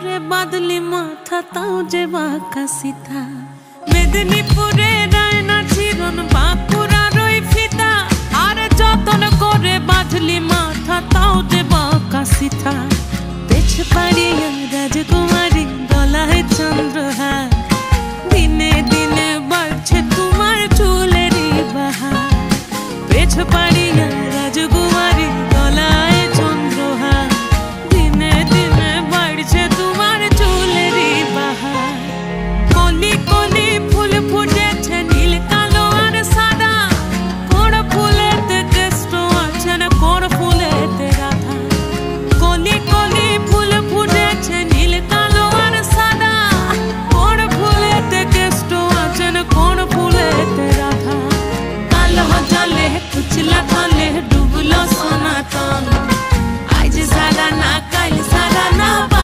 করে বাঁধলি মাথা তাও যে বাঁকা সিথা মেদিনীপুরে রায়না চিরন বাঁকুড়ার ওই ফিতা আর যতন করে বাঁধলি মাথা তাও যে বাঁকা সিথা